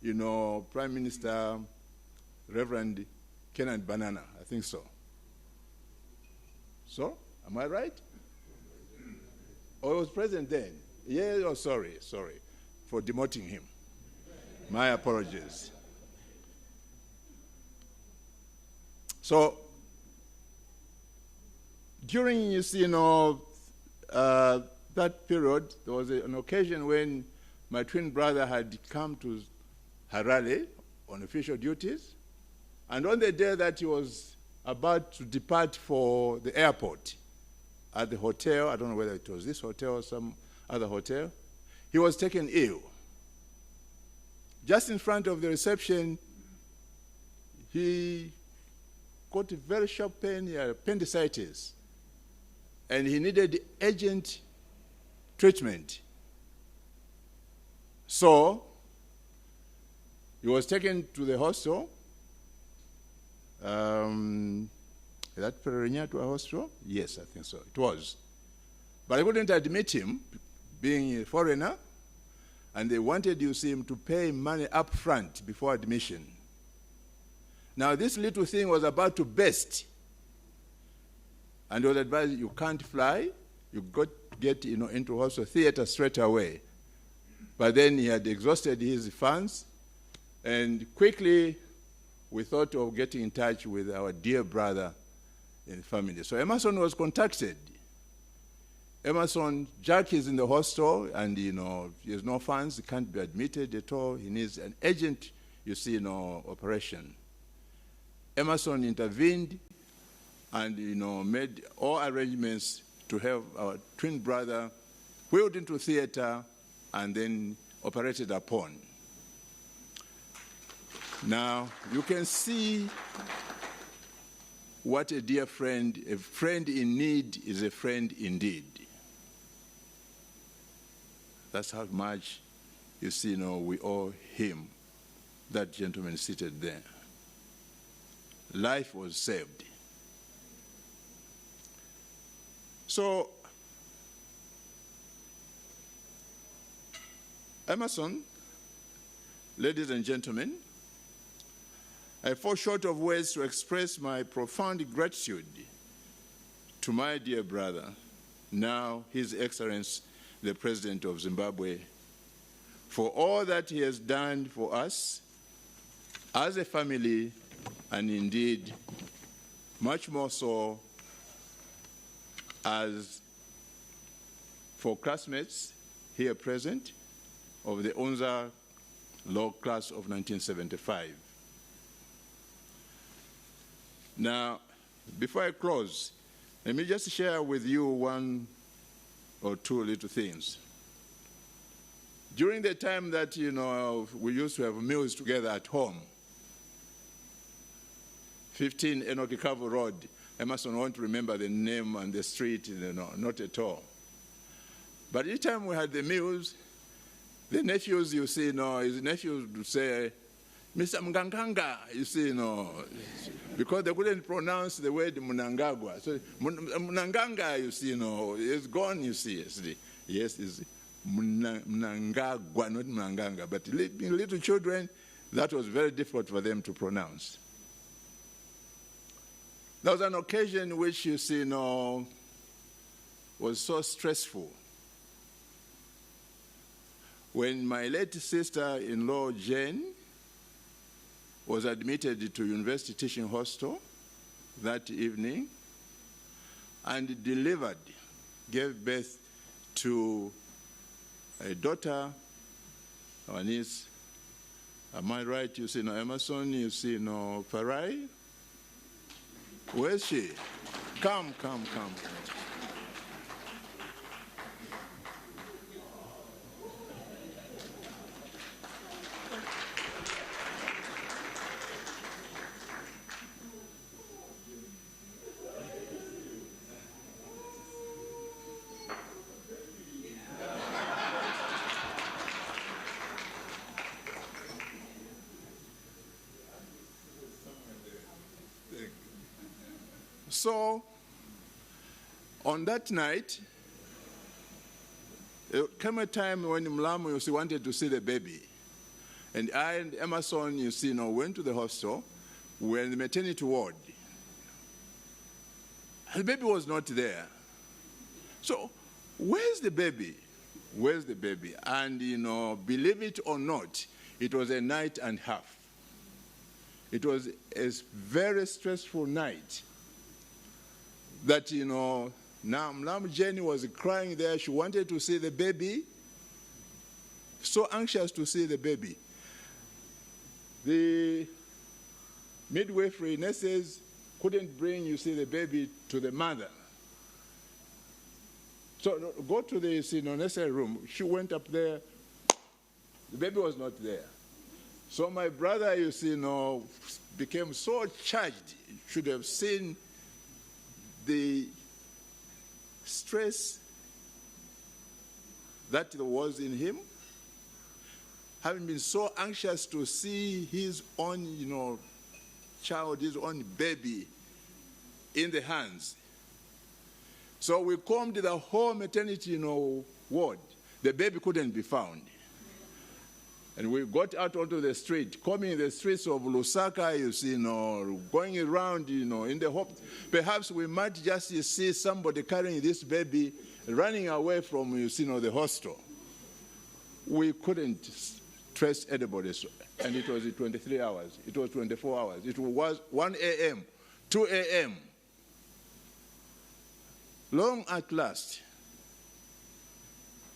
Prime Minister Reverend Kenneth Banana, I think so. So, am I right? Oh, he was president then. Yeah, oh, sorry for demoting him. My apologies. So, during, that period, there was an occasion when my twin brother had come to Harare on official duties, and on the day that he was about to depart for the airport at the hotel, I don't know whether it was this hotel or some other hotel, he was taken ill. Just in front of the reception, he got a very sharp pain, he had appendicitis, and he needed urgent treatment. So, he was taken to the hostel. Is that Perenya to a hostel? Yes, I think so. It was. But I couldn't admit him, being a foreigner, and they wanted, him to pay money up front before admission. Now, this little thing was about to burst. And he was advised, you can't fly, you got to get into hostel theater straight away. But then he had exhausted his funds, and quickly we thought of getting in touch with our dear brother in the family. So Emerson was contacted. Emerson, Jack is in the hostel, and he has no funds, he can't be admitted at all. He needs an urgent, operation. Emerson intervened and made all arrangements to have our twin brother wheeled into theater and then operated upon. Now, you can see what a dear friend, a friend in need is a friend indeed. That's how much, we owe him, that gentleman seated there. Life was saved. So, Emerson, ladies and gentlemen, I fall short of words to express my profound gratitude to my dear brother, now His Excellency, the President of Zimbabwe, for all that he has done for us as a family, and indeed much more so as for classmates here present of the UNZA Law Class of 1975. Now, before I close, let me just share with you one or two little things. During the time that, we used to have meals together at home, 15 Enoki Kavu Road, Emerson won't remember the name and the street, not at all. But each time we had the meals, the nephews, his nephews would say, Mr. Mganganga, because they couldn't pronounce the word Mnangagwa. So Mnanganga, is gone, Yes, it's Mnangagwa, not Mnanganga. But little children, that was very difficult for them to pronounce. There was an occasion which, was so stressful. When my late sister-in-law, Jane, was admitted to University Teaching Hostel that evening and delivered, gave birth to a daughter, our niece. Am I right? Emerson, Farai? Where's she? Come. So, on that night, there came a time when Mlamu wanted to see the baby. And I and Emerson, went to the hostel. We were in the maternity ward. And the baby was not there. So, where's the baby? Where's the baby? And, believe it or not, it was a night and a half. It was a very stressful night that, now Mlam Jenny was crying there. She wanted to see the baby, so anxious to see the baby. The midwifery nurses couldn't bring, the baby to the mother. So go to the nursery room. She went up there. The baby was not there. So my brother, became so charged. Should have seen the stress that was in him, having been so anxious to see his own, child, his own baby in the hands. So we combed the whole maternity, ward. The baby couldn't be found. And we got out onto the street, combing the streets of Lusaka, going around, in the hope perhaps we might just see somebody carrying this baby running away from, the hostel. We couldn't trace anybody. And it was 23 hours. It was 24 hours. It was 1 a.m., 2 a.m. Long at last,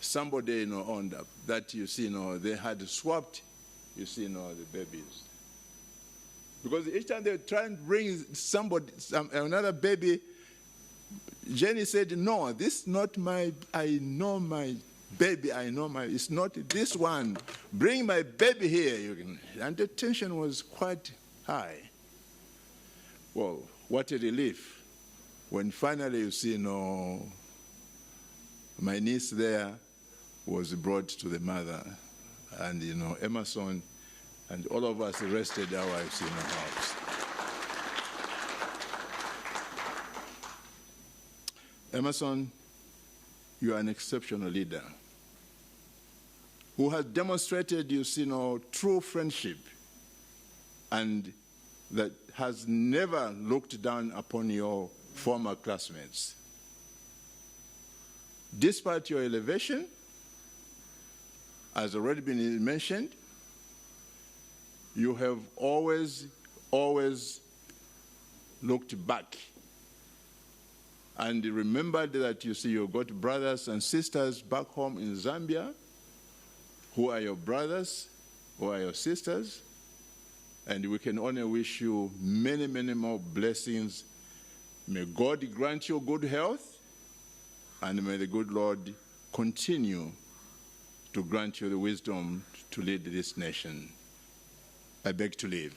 somebody owned up that they had swapped the babies, because each time they try and bring another baby, Jenny said, "No, this is not my. I know my baby. It's not this one. Bring my baby here." And the tension was quite high. Well, what a relief when finally my niece there was brought to the mother, and Emerson and all of us rested our wives in the house. Emerson, you are an exceptional leader who has demonstrated, true friendship, and that has never looked down upon your former classmates. Despite your elevation, as already been mentioned, you have always looked back and remembered that you've got brothers and sisters back home in Zambia who are your brothers, who are your sisters, and we can only wish you many, many more blessings. May God grant you good health, and may the good Lord continue to grant you the wisdom to lead this nation. I beg to leave.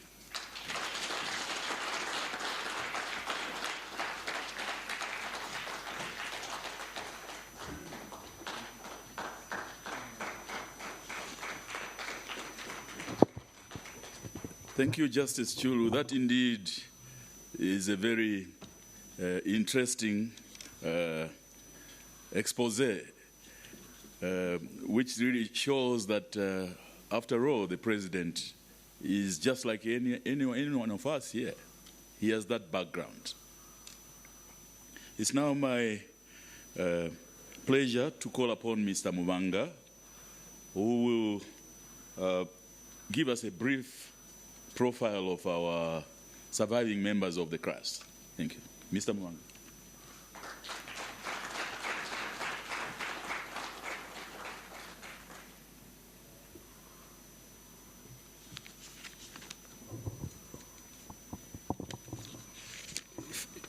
Thank you, Justice Chulu. That indeed is a very interesting expose, which really shows that, after all, the president is just like any one of us here. He has that background. It's now my pleasure to call upon Mr. Mubanga, who will give us a brief profile of our surviving members of the class. Thank you. Mr. Mubanga.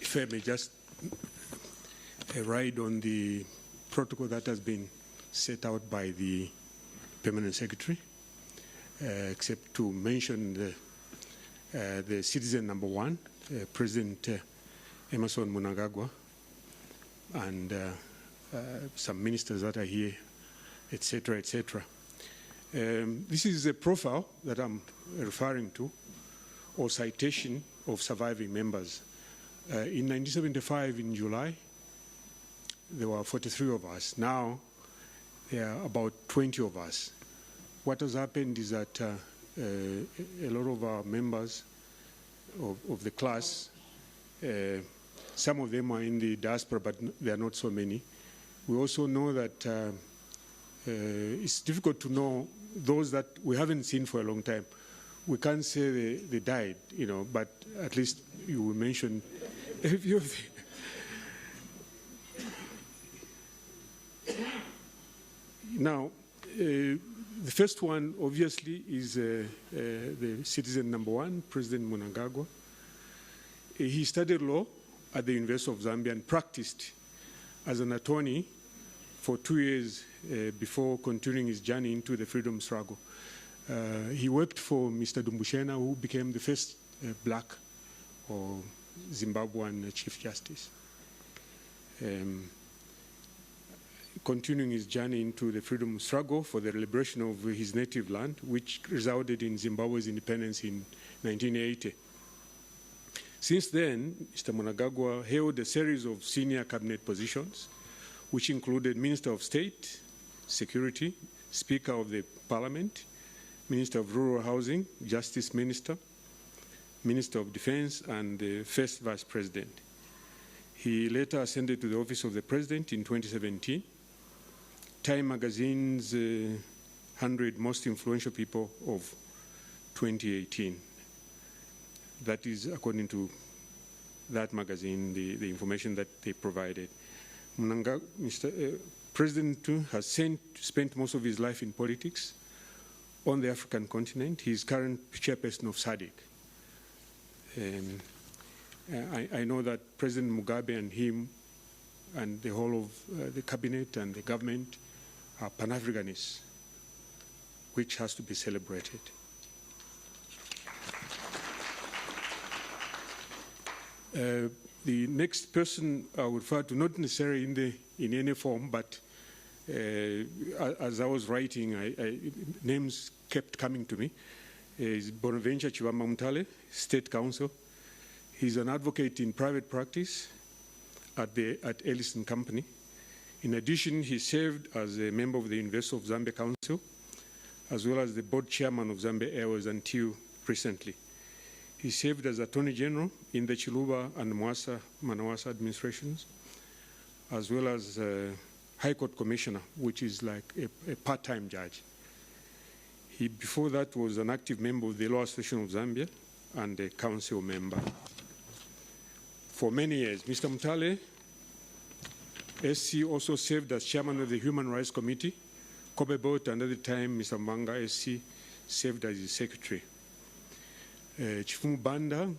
If I may just ride on the protocol that has been set out by the Permanent Secretary, except to mention the citizen number one, President Emerson Mnangagwa, and some ministers that are here, etc., etc. This is a profile that I'm referring to, or citation of surviving members. In 1975, in July, there were 43 of us. Now, there are about 20 of us. What has happened is that a lot of our members of the class, some of them are in the diaspora, but there are not so many. We also know that it's difficult to know those that we haven't seen for a long time. We can't say they died, you know, but at least you will mention a few of them. Now, the first one, obviously, is the citizen number one, President Mnangagwa. He studied law at the University of Zambia and practiced as an attorney for 2 years before continuing his journey into the freedom struggle. He worked for Mr. Dumbushena, who became the first black or Zimbabwean Chief Justice. Continuing his journey into the freedom struggle for the liberation of his native land, which resulted in Zimbabwe's independence in 1980. Since then, Mr. Mnangagwa held a series of senior cabinet positions, which included Minister of State, Security, Speaker of the Parliament, Minister of Rural Housing, Justice Minister, Minister of Defense, and the First Vice President. He later ascended to the office of the President in 2017. Time magazine's 100 most influential people of 2018. That is according to that magazine, the information that they provided. President has spent most of his life in politics on the African continent. He is current chairperson of SADC. I know that President Mugabe and him and the whole of the cabinet and the government are Pan-Africanists, which has to be celebrated. The next person I would refer to, not necessarily in any form, but as I was writing, names kept coming to me, is Bonaventure Chivamba Mutale, State Counsel. He's an advocate in private practice at Ellison Company. In addition, he served as a member of the University of Zambia Council, as well as the board chairman of Zambia Airways until recently. He served as Attorney General in the Chiluba and Manawasa administrations, as well as High Court Commissioner, which is like a part-time judge. He, before that, was an active member of the Law Association of Zambia and a council member. For many years, Mr. Mutale, SC, also served as chairman of the Human Rights Committee, Kobebot, and at the time, Mr. Manga, SC, served as his secretary. Chifumu Banda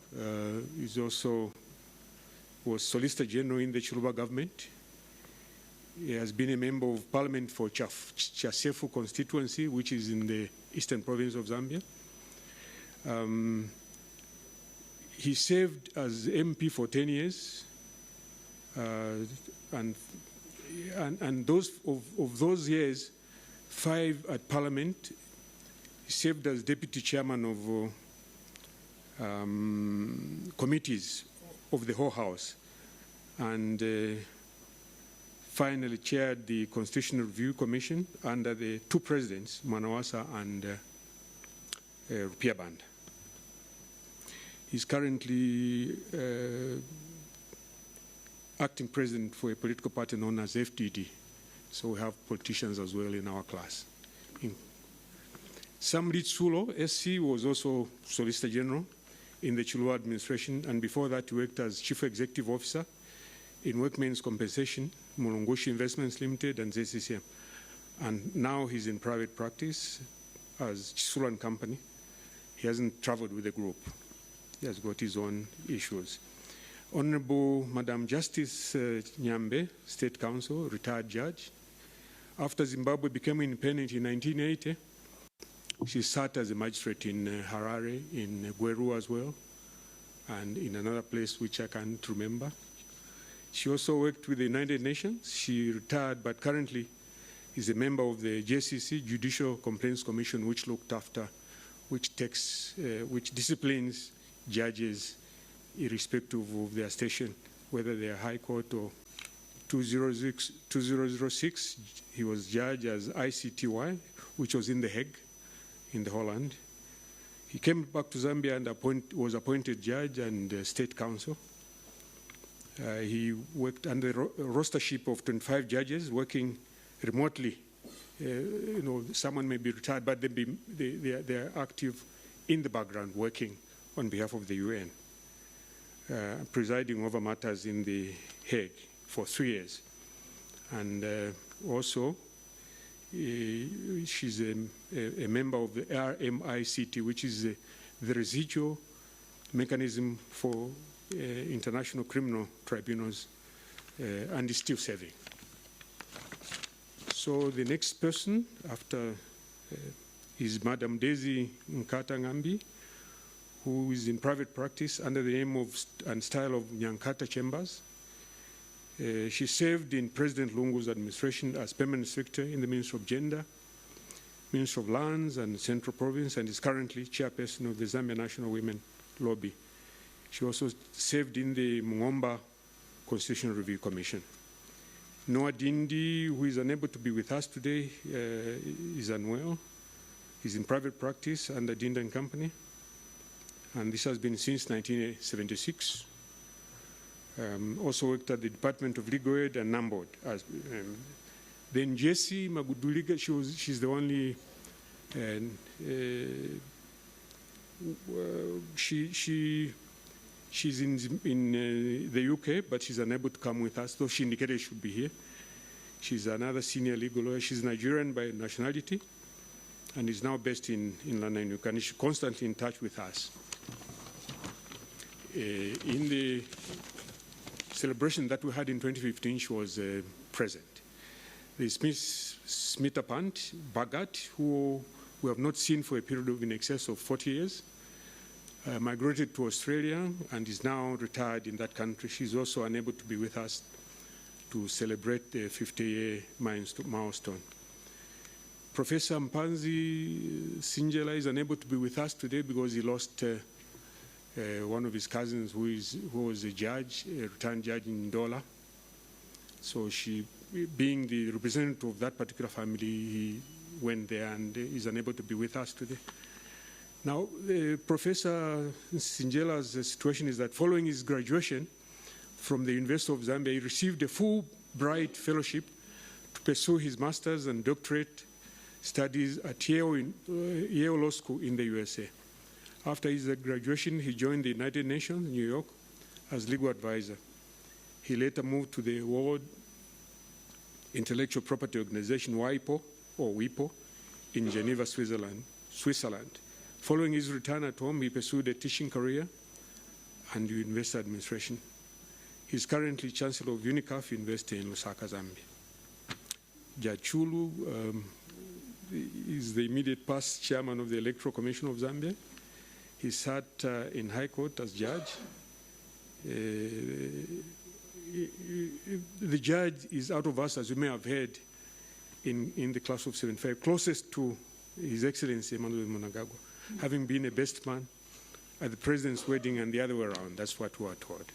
was Solicitor General in the Chiluba government. He has been a member of Parliament for Chasefu constituency, which is in the eastern province of Zambia. He served as MP for 10 years, and those of those years, 5 at Parliament. He served as Deputy Chairman of committees of the whole House, and finally chaired the Constitutional Review Commission under the 2 presidents, Manawasa and Rupia Banda. He's currently acting president for a political party known as FDD. So we have politicians as well in our class. Sam Litsulo, SC, was also Solicitor General in the Chiluba administration, and before that he worked as Chief Executive Officer in Workmen's Compensation, Mulungushi Investments Limited, and ZCCM. And now he's in private practice as Chisula and Company. He hasn't traveled with the group. He has got his own issues. Honorable Madam Justice Nyambe, State Counsel, retired judge. After Zimbabwe became independent in 1980, she sat as a magistrate in Harare, in Gweru as well, and in another place which I can't remember. She also worked with the United Nations. She retired, but currently is a member of the JCC, Judicial Complaints Commission, which looked after, which disciplines judges irrespective of their station, whether they are High Court or 2006, he was judged as ICTY, which was in The Hague, in the Holland. He came back to Zambia and was appointed judge and state counsel. He worked under the rostership of 25 judges working remotely. Someone may be retired, but they are active in the background working on behalf of the UN, presiding over matters in the Hague for 3 years. And also, she's a member of the RMICT, which is the residual mechanism for international criminal tribunals, and is still serving. So the next person after is Madam Daisy Nkata Ngambi, who is in private practice under the name and style of Nyankata Chambers. She served in President Lungu's administration as permanent secretary in the Ministry of Gender, Ministry of Lands and Central Province, and is currently chairperson of the Zambia National Women Lobby. She also served in the Mungomba Constitutional Review Commission. Noah Dindi, who is unable to be with us today, is unwell. He's in private practice under Dinda & Company, and this has been since 1976. Also worked at the Department of Legal Aid and NAMBOD. Then Jessie Maguduliga, she's the only, she's in the UK, but she's unable to come with us, though she indicated she should be here. She's another senior legal lawyer. She's Nigerian by nationality and is now based in London, UK, and she's constantly in touch with us. In the celebration that we had in 2015, she was present. The Smitapant Bhagat, who we have not seen for a period of in excess of 40 years, migrated to Australia and is now retired in that country. She's also unable to be with us to celebrate the 50-year milestone. Professor Mpanzi Sinjela is unable to be with us today because he lost one of his cousins who was a judge, a retired judge in Ndola. So she, being the representative of that particular family, he went there and is unable to be with us today. Now, Professor Sinjela's situation is that following his graduation from the University of Zambia, he received a Fulbright fellowship to pursue his master's and doctorate studies at Yale Law School in the USA. After his graduation, he joined the United Nations, New York, as legal advisor. He later moved to the World Intellectual Property Organization, WIPO, in Geneva, Switzerland. Following his return at home, he pursued a teaching career and university administration. He's currently Chancellor of UNICAF University in Lusaka, Zambia. Jachulu is the immediate past chairman of the Electoral Commission of Zambia. He sat in High Court as judge. The judge is out of us, as you may have heard, in the class of 75, closest to His Excellency Emmanuel Mnangagwa, having been a best man at the president's wedding and the other way around. That's what we are told.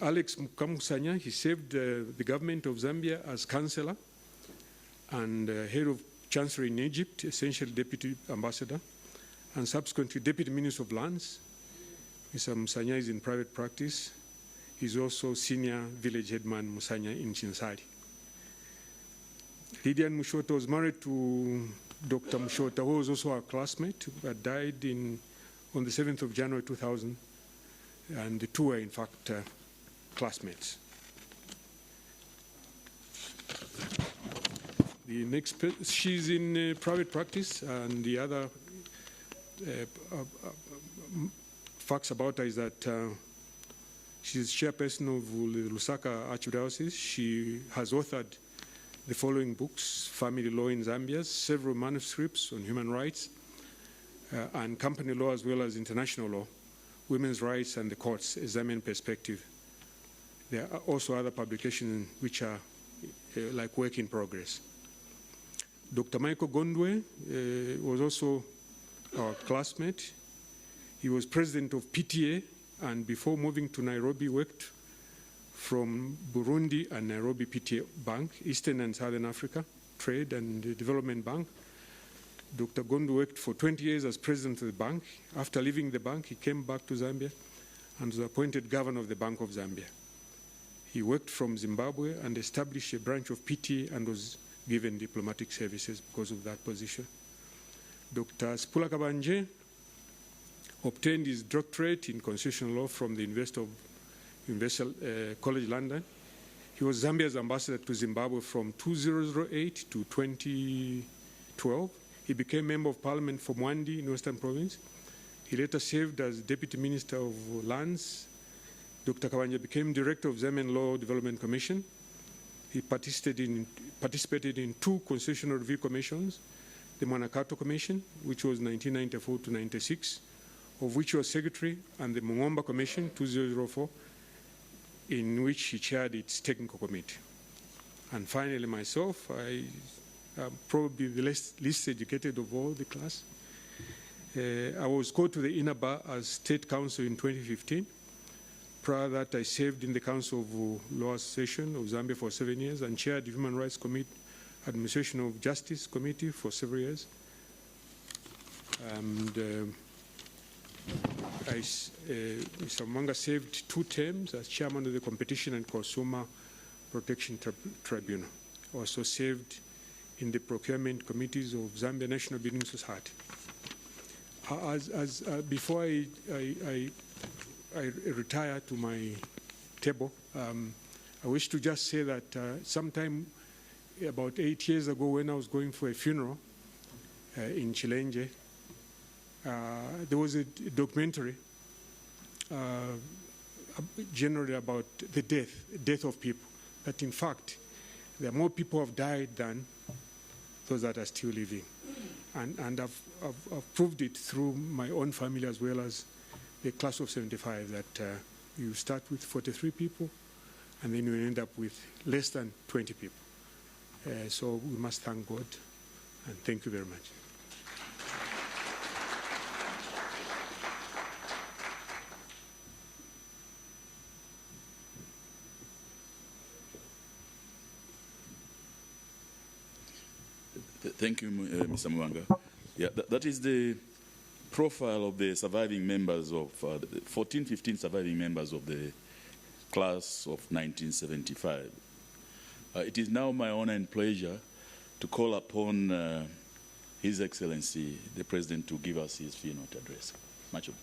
Alex Mukamusanya, he served the government of Zambia as councillor and head of chancellery in Egypt, essentially deputy ambassador, and subsequently deputy minister of lands. Mr. Musanya is in private practice. He's also senior village headman Musanya in Chinsari. Lydian Mushota was married to Dr. Mushota, who was also our classmate, but died on the 7th of January 2000, and the two were in fact classmates. The next, she's in private practice, and the other facts about her is that she's chairperson of the Lusaka Archdiocese. She has authored the following books: Family Law in Zambia, several manuscripts on human rights and company law, as well as international law, women's rights and the courts, a Zambian perspective. There are also other publications which are like work in progress. Dr. Michael Gondwe was also our classmate. He was president of PTA, and before moving to Nairobi, worked from Burundi and Nairobi PTA Bank, Eastern and Southern Africa, Trade and Development Bank. Dr. Gondu worked for 20 years as president of the bank. After leaving the bank, he came back to Zambia and was appointed governor of the Bank of Zambia. He worked from Zimbabwe and established a branch of PT and was given diplomatic services because of that position. Dr. Spula Kabanje obtained his doctorate in constitutional law from the University College London. He was Zambia's ambassador to Zimbabwe from 2008 to 2012. He became member of parliament for Mwandi in Western Province. He later served as deputy minister of lands. Dr. Kabanje became director of Zambian Law Development Commission. He participated in 2 constitutional review commissions, the Manakato Commission, which was 1994 to 96, of which he was secretary, and the Mungomba Commission, 2004, in which he chaired its technical committee. And finally, myself, I am probably the least educated of all the class. I was called to the inner bar as state counsel in 2015. Prior to that, I served in the Council of Law Association of Zambia for 7 years and chaired the Human Rights Committee, Administration of Justice Committee for several years. And Mr. Mwanga served 2 terms as chairman of the Competition and Consumer Protection Tribunal. Also served in the procurement committees of Zambia National Building Society. Before I retire to my table, I wish to just say that sometime about 8 years ago, when I was going for a funeral in Chilenge, there was a documentary generally about the death of people, that in fact there are more people who have died than those that are still living. And I've proved it through my own family as well as the class of 75, that you start with 43 people and then you end up with less than 20 people. So we must thank God, and thank you very much. Thank you, Mr. Mwanga. Yeah, that is the profile of the surviving members of, 15 surviving members of the class of 1975. It is now my honor and pleasure to call upon His Excellency, the President, to give us his keynote address. Much obliged.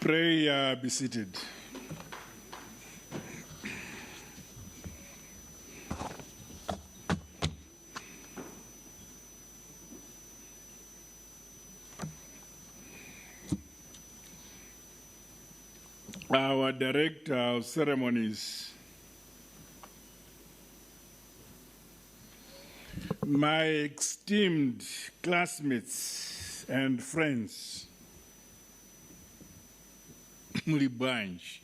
Pray, be seated. Our Director of Ceremonies, my esteemed classmates and friends, Muli Branch,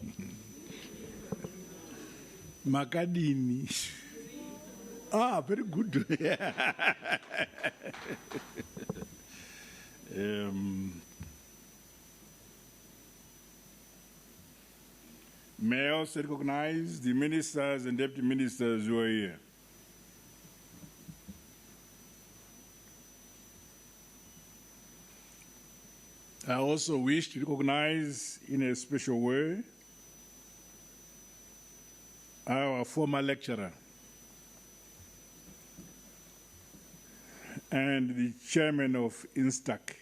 Makadini. Very good. May I also recognize the ministers and deputy ministers who are here. I also wish to recognize in a special way our former lecturer and the chairman of INSTAC,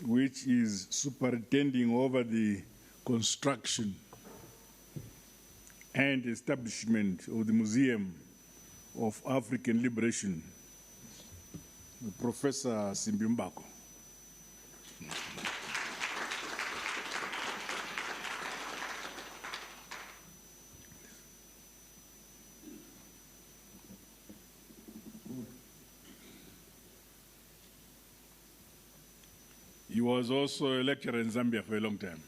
which is superintending over the construction and establishment of the Museum of African Liberation, Professor Simbimbako. He was also a lecturer in Zambia for a long time.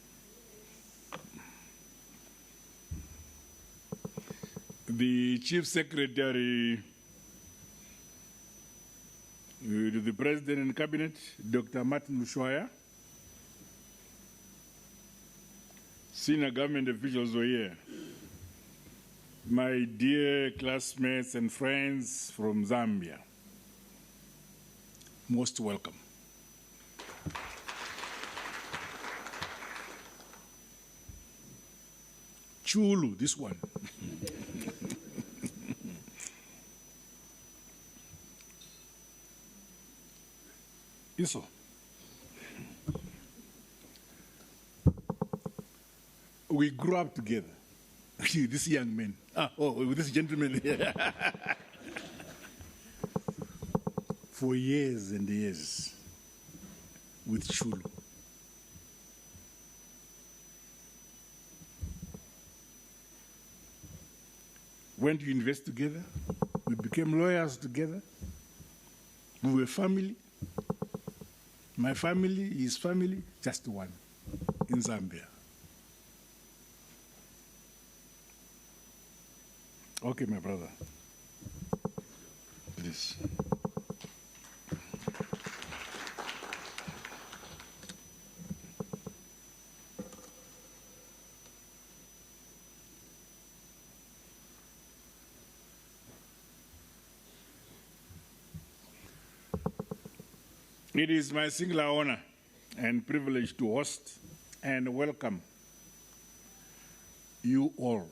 The Chief Secretary to the President and Cabinet, Dr. Martin Mushwaya. Senior government officials were here. My dear classmates and friends from Zambia, most welcome. Chulu, this one. Iso. We grew up together. This young man. This gentleman. For years and years with Chulu. Went to university together. We became lawyers together. We were family. My family, his family, just one in Zambia. Okay, my brother. Please. It is my singular honor and privilege to host and welcome you all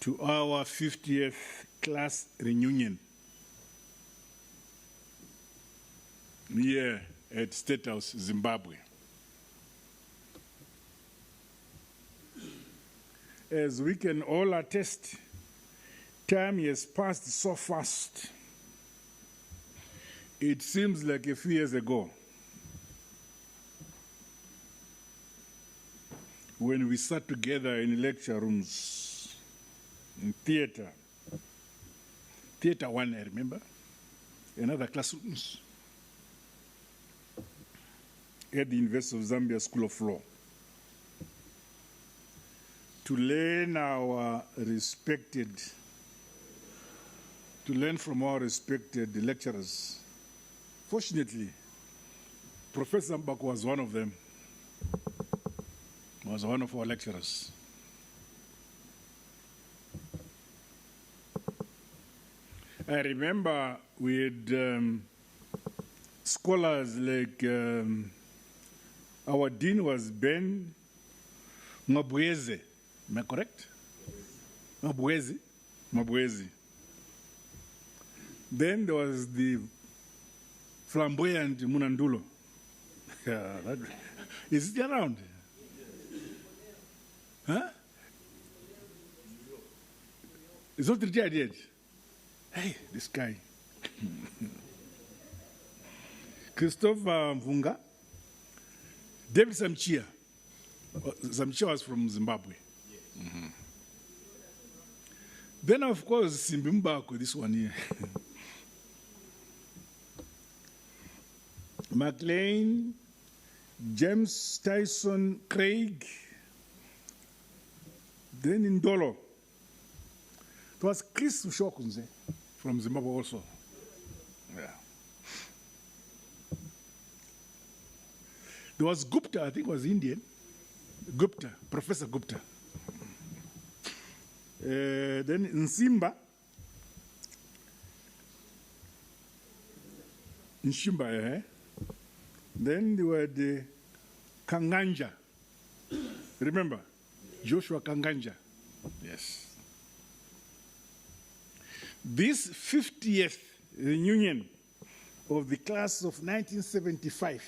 to our 50th class reunion here at State House, Zimbabwe. As we can all attest, time has passed so fast. It seems like a few years ago when we sat together in lecture rooms, in theater. Theater 1, I remember, and other classrooms at the University of Zambia School of Law to learn from our respected lecturers. Fortunately, Professor Mbako was one of them, was one of our lecturers. I remember we had scholars like, our dean was Ben Mabweze, am I correct? Mabweze. Then there was the flamboyant Munandulo. Is it around? Huh? It's not retired yet. Hey, this guy. Christopher Mvunga. David Samchia. Samchia was from Zimbabwe. Mm-hmm. Then, of course, Simbimbako, this one here. McLean, James Tyson, Craig, then in Dolo. It was Chris Ushokunze from Zimbabwe also. Yeah. There was Gupta, I think was Indian. Gupta, Professor Gupta. Then Nsimba, Nshimba, Then there were the Kanganja. Remember? Joshua Kanganja. Yes. This 50th reunion of the class of 1975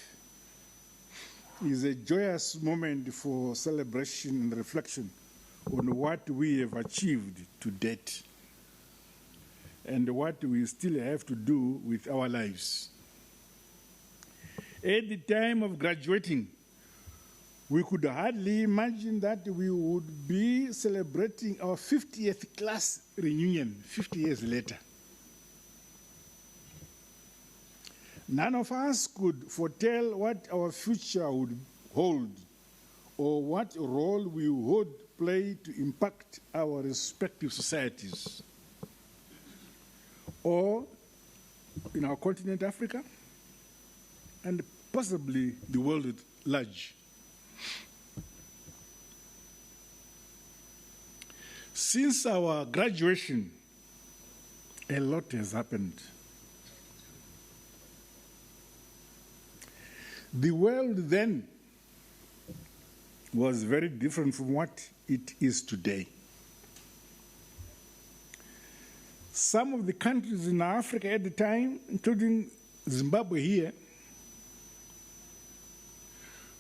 is a joyous moment for celebration and reflection on what we have achieved to date and what we still have to do with our lives. At the time of graduating, we could hardly imagine that we would be celebrating our 50th class reunion 50 years later. None of us could foretell what our future would hold or what role we would play to impact our respective societies, or in our continent, Africa, and possibly the world at large. Since our graduation, a lot has happened. The world then was very different from what it is today. Some of the countries in Africa at the time, including Zimbabwe here,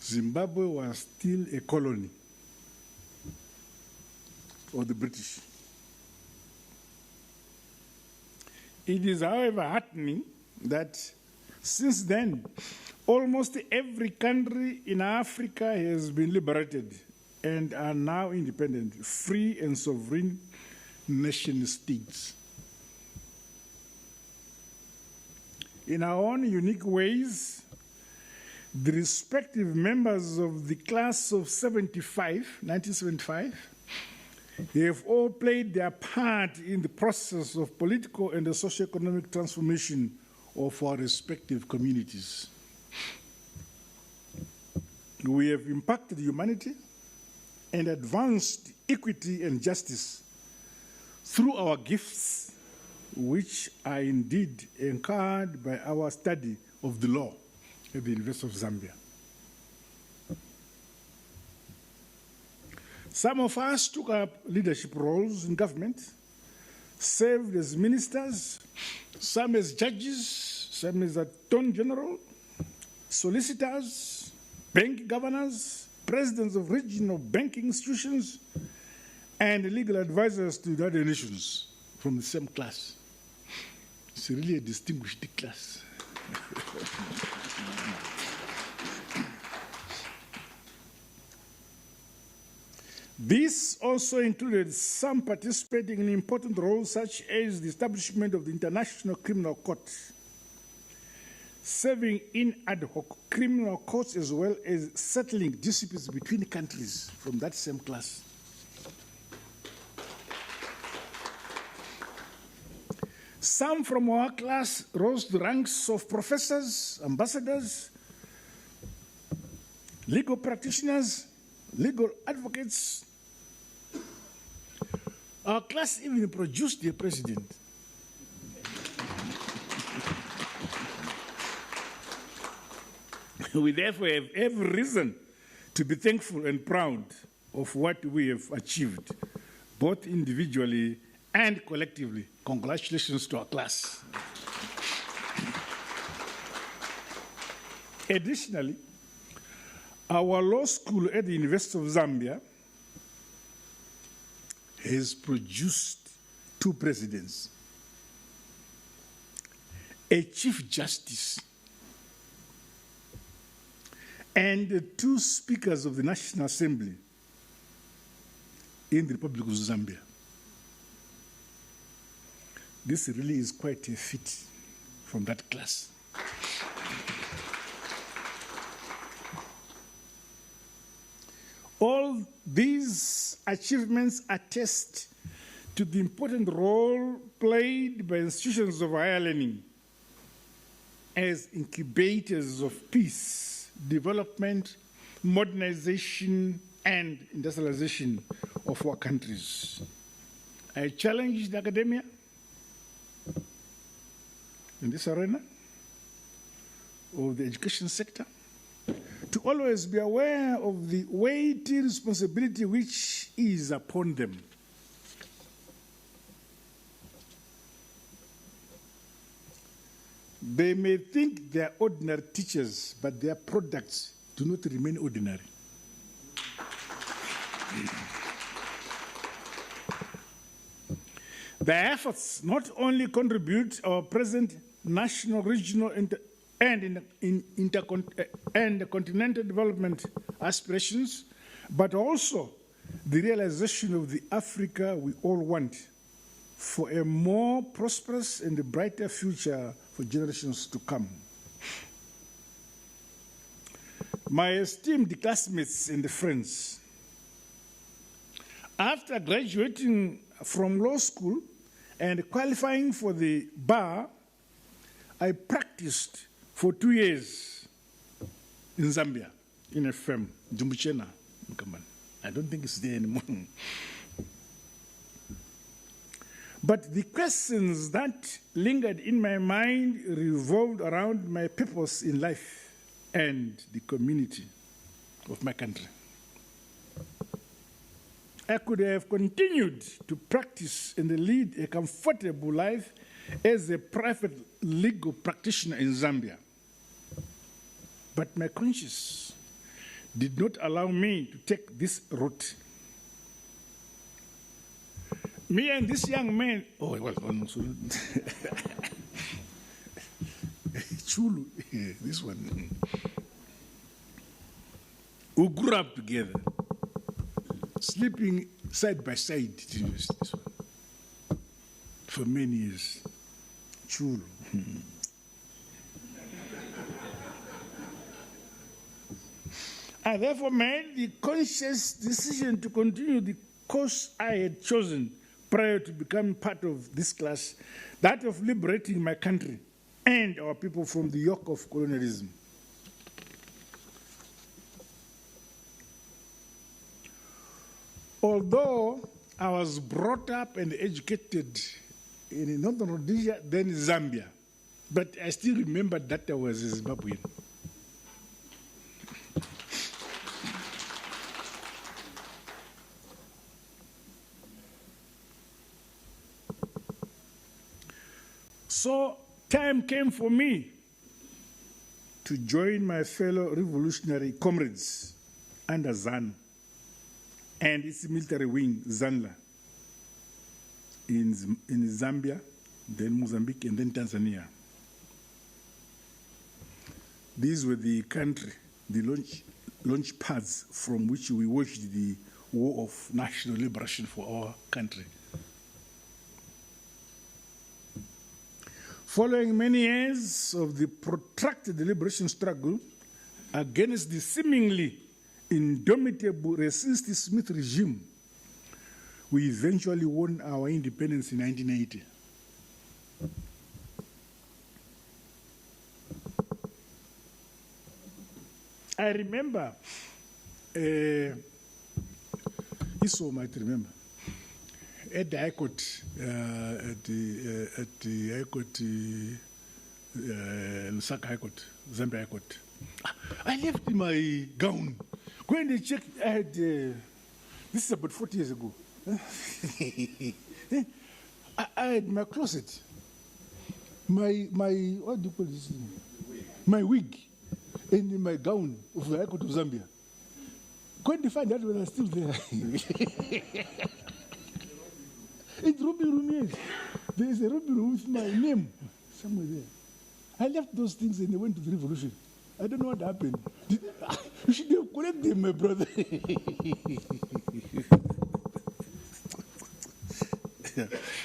Zimbabwe was still a colony of the British. It is, however, heartening that since then, almost every country in Africa has been liberated and are now independent, free and sovereign nation states. In our own unique ways, the respective members of the class of 1975, have all played their part in the process of political and socio-economic transformation of our respective communities. We have impacted humanity and advanced equity and justice through our gifts, which are indeed encouraged by our study of the law at the University of Zambia. Some of us took up leadership roles in government, served as ministers, some as judges, some as attorney general, solicitors, bank governors, presidents of regional banking institutions, and legal advisors to the other nations from the same class. It's really a distinguished class. This also included some participating in important roles such as the establishment of the International Criminal Court, serving in ad hoc criminal courts as well as settling disputes between countries from that same class. Some from our class rose to ranks of professors, ambassadors, legal practitioners, legal advocates. Our class even produced a president. We therefore have every reason to be thankful and proud of what we have achieved, both individually and collectively. Congratulations to our class. Additionally, our law school at the University of Zambia has produced 2 presidents, a chief justice, and 2 speakers of the National Assembly in the Republic of Zambia. This really is quite a feat from that class. All these achievements attest to the important role played by institutions of higher learning as incubators of peace, development, modernization, and industrialization of our countries. I challenge the academia in this arena of the education sector to always be aware of the weighty responsibility which is upon them. They may think they are ordinary teachers, but their products do not remain ordinary. Their efforts not only contribute our present national, regional, and continental development aspirations, but also the realization of the Africa we all want for a more prosperous and brighter future for generations to come. My esteemed classmates and friends, after graduating from law school and qualifying for the bar, I practiced for 2 years in Zambia, in a firm, Jumbuchena. I don't think it's there anymore. But the questions that lingered in my mind revolved around my purpose in life and the community of my country. I could have continued to practice and lead a comfortable life as a private legal practitioner in Zambia. But my conscience did not allow me to take this route. Me and this young man, Chulu, this one, who grew up together, sleeping side by side, this one, for many years. Chulu. I therefore made the conscious decision to continue the course I had chosen prior to becoming part of this class, that of liberating my country and our people from the yoke of colonialism. Although I was brought up and educated in Northern Rhodesia, then Zambia, but I still remember that I was a Zimbabwean. So time came for me to join my fellow revolutionary comrades under ZAN and its military wing, ZANLA, in Zambia, then Mozambique, and then Tanzania. These were the country, the launch pads from which we waged the war of national liberation for our country. Following many years of the protracted liberation struggle against the seemingly indomitable racist Smith regime, we eventually won our independence in 1980. I remember, Iso might remember, at the High Court, Lusaka High Court, Zambia High Court. I left my gown. Go and check. I had, this is about 40 years ago. I had my closet, my what do you call this? My wig, and my gown of the High Court of Zambia. Go and find out whether I'm still there. It's Ruby Room, yes. There is a Ruby Room with my name somewhere there. I left those things and they went to the revolution. I don't know what happened. You should have collected them, my brother.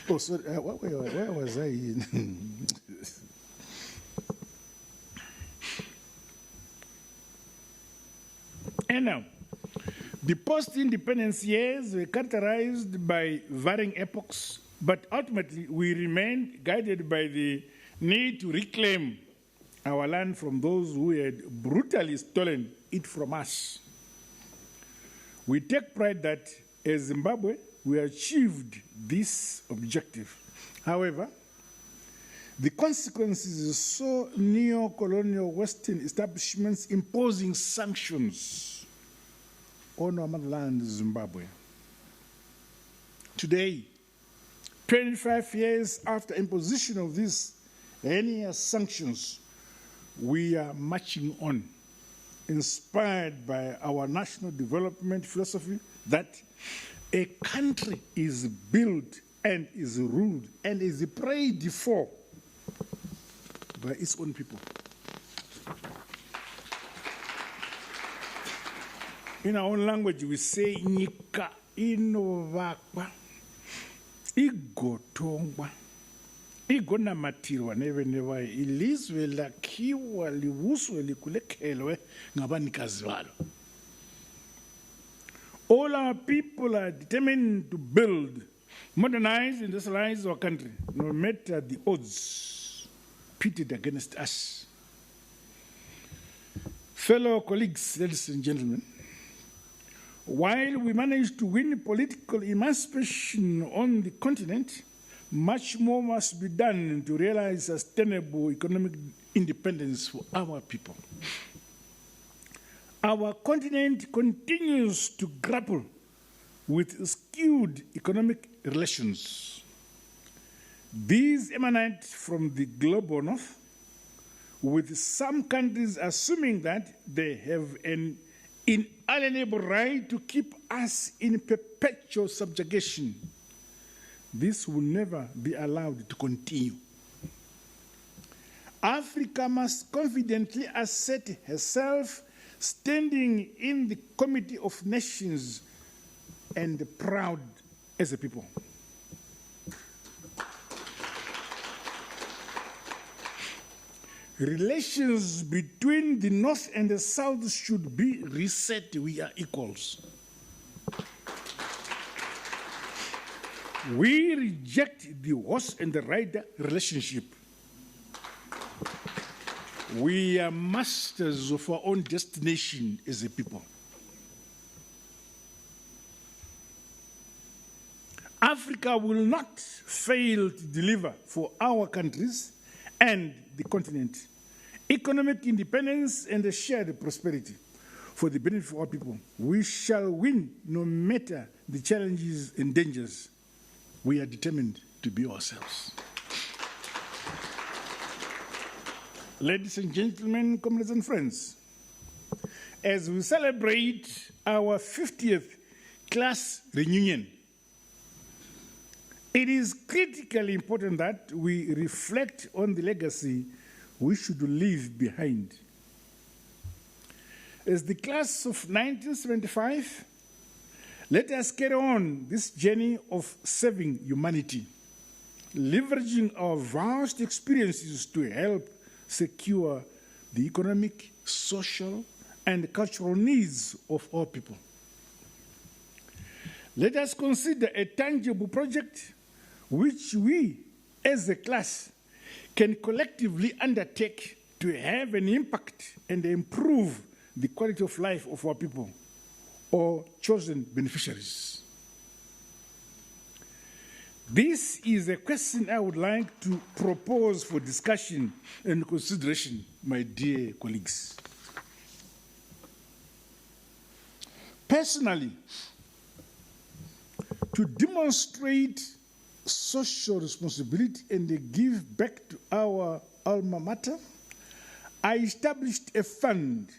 Oh, sorry. Where was I? And now, the post-independence years were characterized by varying epochs, but ultimately we remained guided by the need to reclaim our land from those who had brutally stolen it from us. We take pride that as Zimbabwe, we achieved this objective. However, The consequences saw neo-colonial Western establishments imposing sanctions on our motherland, Zimbabwe. Today, 25 years after imposition of these heinous sanctions, we are marching on, inspired by our national development philosophy that a country is built and is ruled and is prayed for by its own people. In our own language, we say, Nyika inovakwa, igotongwa, igonamatirwa neve nevayo, ilizwe lakhiwa livuswe likulekelwe ngabanikazi balo. All our people are determined to build, modernize, industrialize our country, no matter the odds pitted against us. Fellow colleagues, ladies and gentlemen, while we managed to win political emancipation on the continent, much more must be done to realize sustainable economic independence for our people. Our continent continues to grapple with skewed economic relations. These emanate from the global north, with some countries assuming that they have an inalienable right to keep us in perpetual subjugation. This will never be allowed to continue. Africa must confidently assert herself standing in the Committee of Nations and proud as a people. Relations between the North and the South should be reset. We are equals. We reject the horse and the rider relationship. We are masters of our own destination as a people. Africa will not fail to deliver for our countries and the continent economic independence and a shared prosperity for the benefit of our people. We shall win no matter the challenges and dangers. We are determined to be ourselves. Ladies and gentlemen, comrades and friends, as we celebrate our 50th class reunion, it is critically important that we reflect on the legacy we should leave behind. As the class of 1975, let us carry on this journey of serving humanity, leveraging our vast experiences to help secure the economic, social, and cultural needs of our people. Let us consider a tangible project which we, as a class, can collectively undertake to have an impact and improve the quality of life of our people or chosen beneficiaries. This is a question I would like to propose for discussion and consideration, my dear colleagues. Personally, to demonstrate social responsibility and give back to our alma mater, I established a fund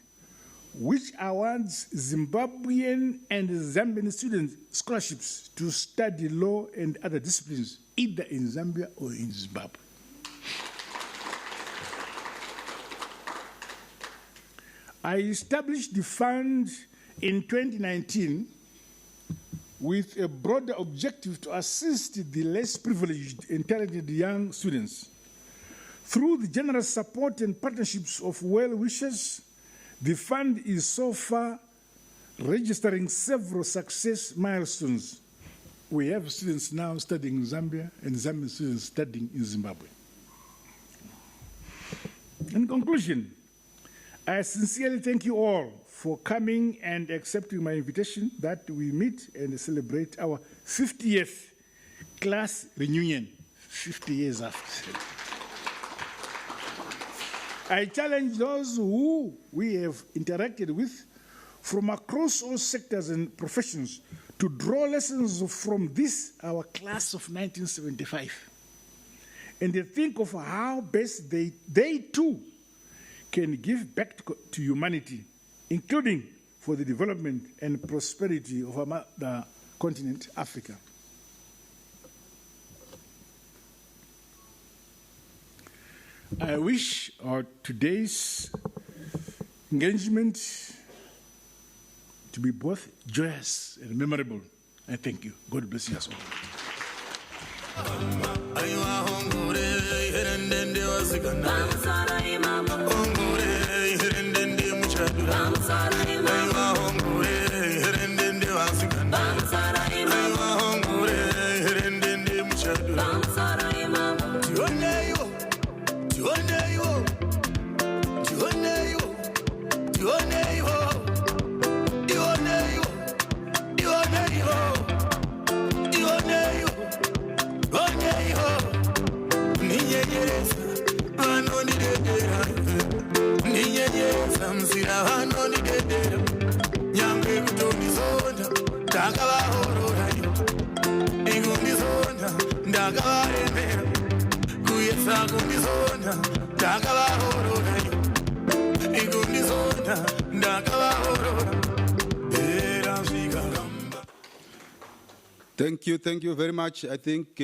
which awards Zimbabwean and Zambian students scholarships to study law and other disciplines, either in Zambia or in Zimbabwe. I established the fund in 2019 with a broader objective to assist the less privileged and talented young students. Through the generous support and partnerships of well-wishers, the fund is so far registering several success milestones. We have students now studying in Zambia and Zambian students studying in Zimbabwe. In conclusion, I sincerely thank you all for coming and accepting my invitation that we meet and celebrate our 50th class reunion, 50 years after. I challenge those who we have interacted with from across all sectors and professions to draw lessons from this, our class of 1975, and they think of how best they too can give back to humanity, including for the development and prosperity of the continent, Africa. I wish today's engagement to be both joyous and memorable. I thank you. God bless you as well. Thank you very much. I think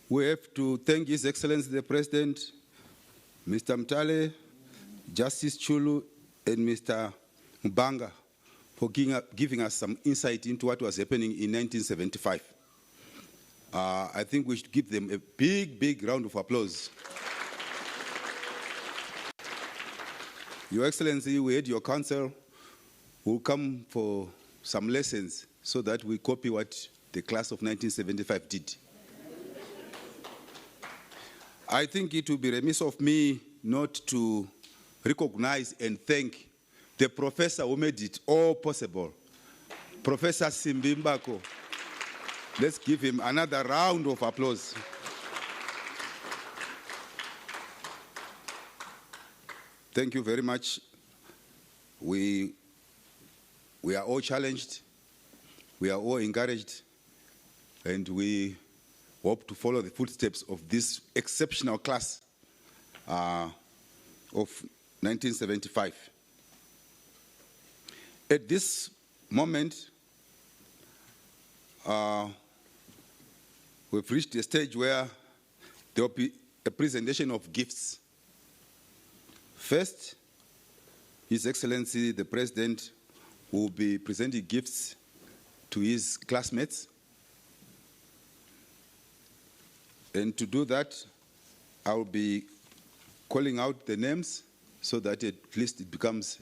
we have to thank His Excellency the President, Mr. Mtale, Justice Chulu, and Mr. Mbanga for giving us some insight into what was happening in 1975. I think we should give them a big, big round of applause. Your Excellency, we had your council who come for some lessons so that we copy what the class of 1975 did. I think it would be remiss of me not to recognize and thank the professor who made it all possible, Professor Simbimbako. Let's give him another round of applause. Thank you very much. We are all challenged, we are all encouraged, and we hope to follow the footsteps of this exceptional class of 1975. At this moment, we've reached a stage where there will be a presentation of gifts. First, His Excellency the President will be presenting gifts to his classmates. And to do that, I will be calling out the names so that at least it becomes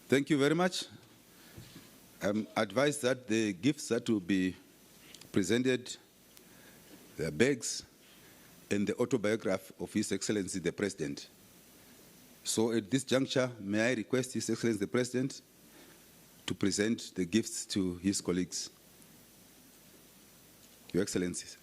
Thank you very much. I'm advised that the gifts that will be presented, the bags, and the autobiography of His Excellency the President. So at this juncture, may I request His Excellency the President to present the gifts to his colleagues. Your Excellencies.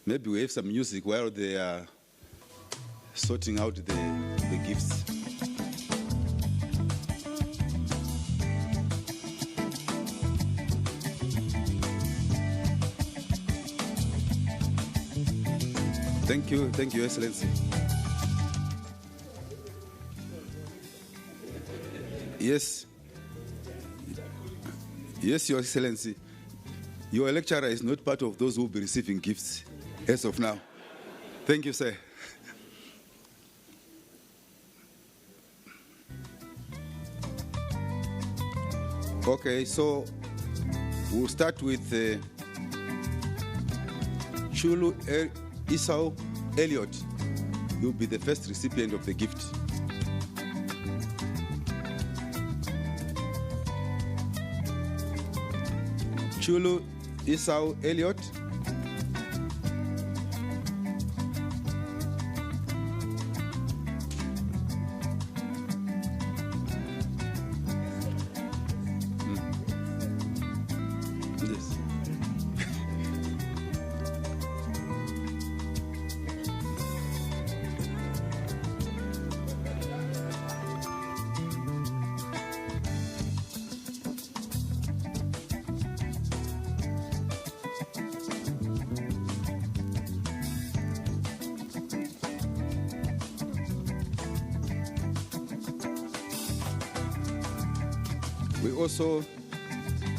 Maybe we have some music while they are sorting out the gifts. Thank you, Your Excellency. Yes. Yes, Your Excellency. Your lecturer is not part of those who will be receiving gifts as of now. Thank you, sir. Okay, so we'll start with Chulu Esau Elliott. You'll be the first recipient of the gift. Chulu Esau Elliott. Yes.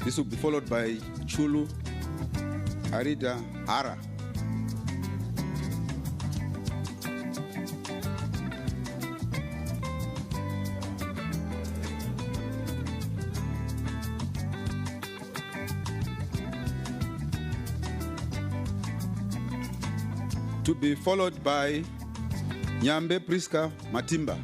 This will be followed by Chulu Arida Ara. To be followed by Nyambe Priska Matimba.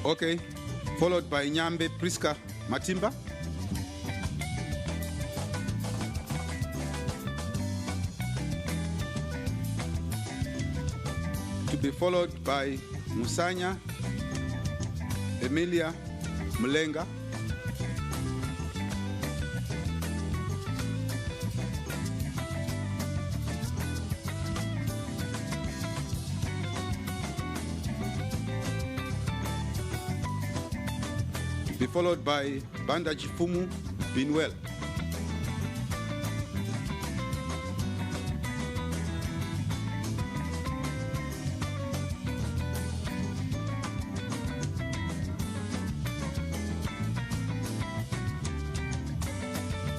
Okay, followed by Nyambe Priska Matimba. To be followed by Musanya Emilia Mlenga. Be followed by Banda Jifumu Binwell.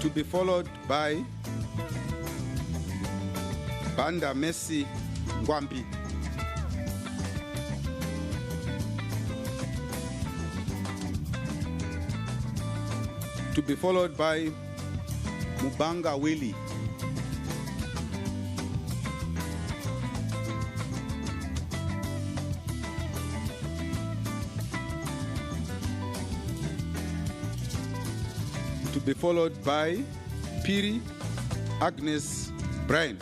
To be followed by Banda Messi Ngwambi. to be followed by Mubanga Willie. To be followed by Piri Agnes Brian.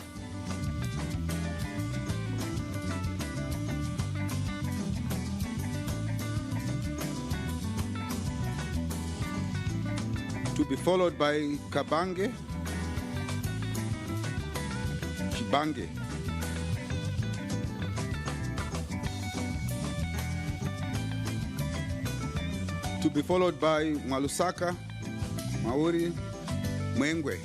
To be followed by Kabange Chibange. To be followed by Malusaka Mauri Mwengwe.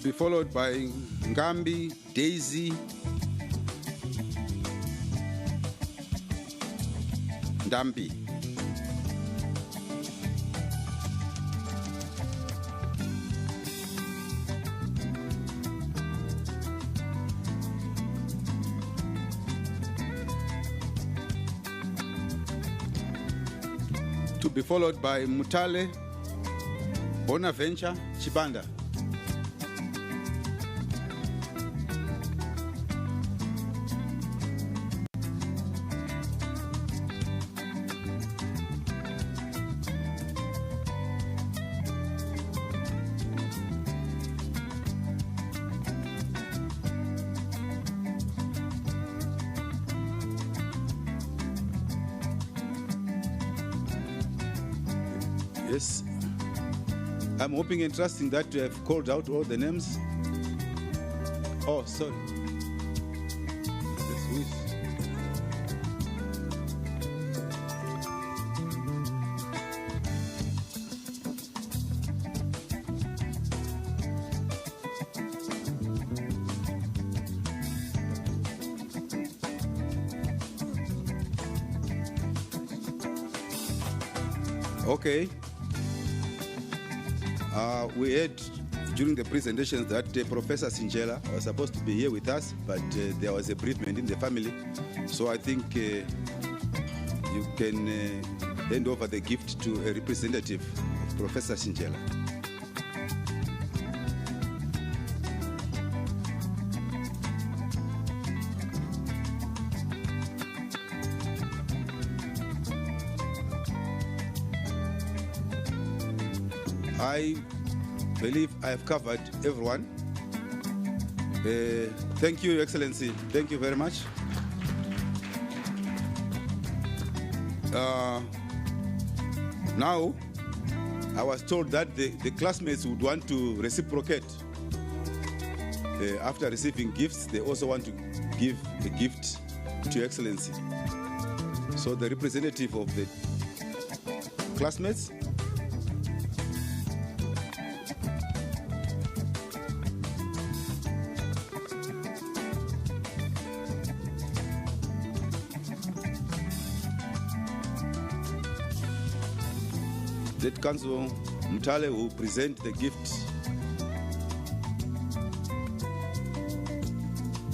To be followed by Ngambi Daisy Ndambi. To be followed by Mutale Bonaventure Chibanda. Yes, I'm hoping and trusting that you have called out all the names. Oh, sorry. Yes, who is? Okay. We heard during the presentations that Professor Sinjela was supposed to be here with us, but there was a bereavement in the family. So I think you can hand over the gift to a representative of Professor Sinjela. I believe I have covered everyone. Thank you, Your Excellency. Thank you very much. Now, I was told that the classmates would want to reciprocate. After receiving gifts, they also want to give a gift to Your Excellency. So the representative of the classmates. State Council Mutale will present the gift.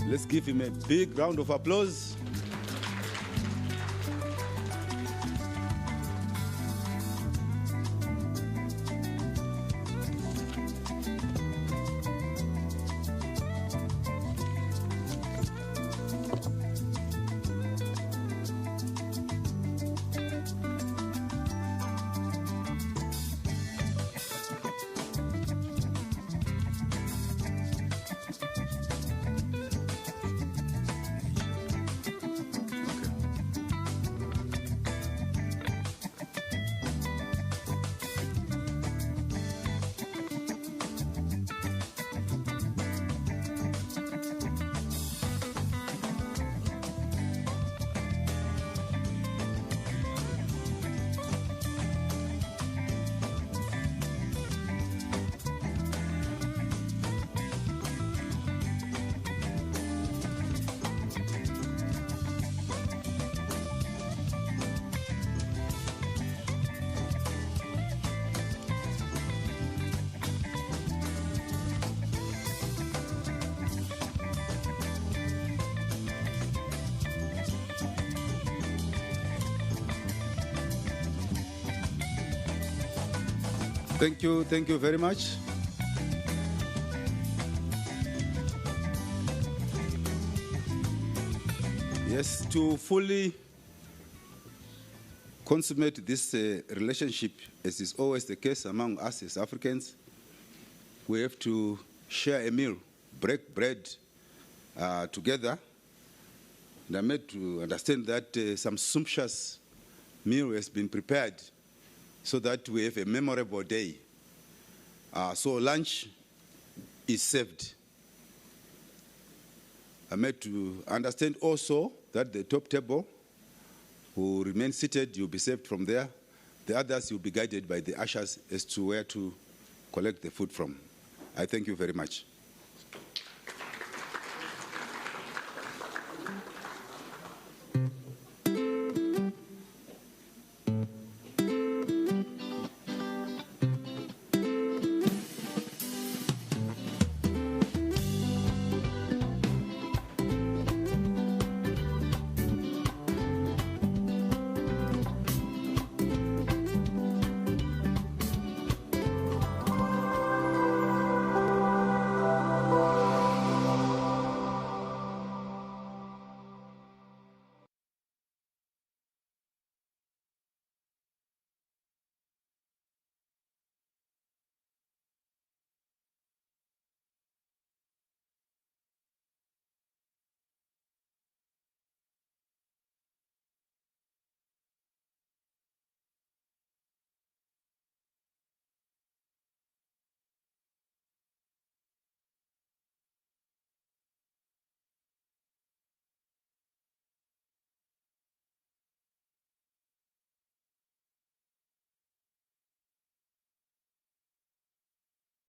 Let's give him a big round of applause. Thank you very much. Yes, to fully consummate this relationship, as is always the case among us as Africans, we have to share a meal, break bread together. And I'm made to understand that some sumptuous meal has been prepared so that we have a memorable day. So lunch is served. I'm made to understand also that the top table will remain seated, you'll be served from there. The others will be guided by the ushers as to where to collect the food from. I thank you very much.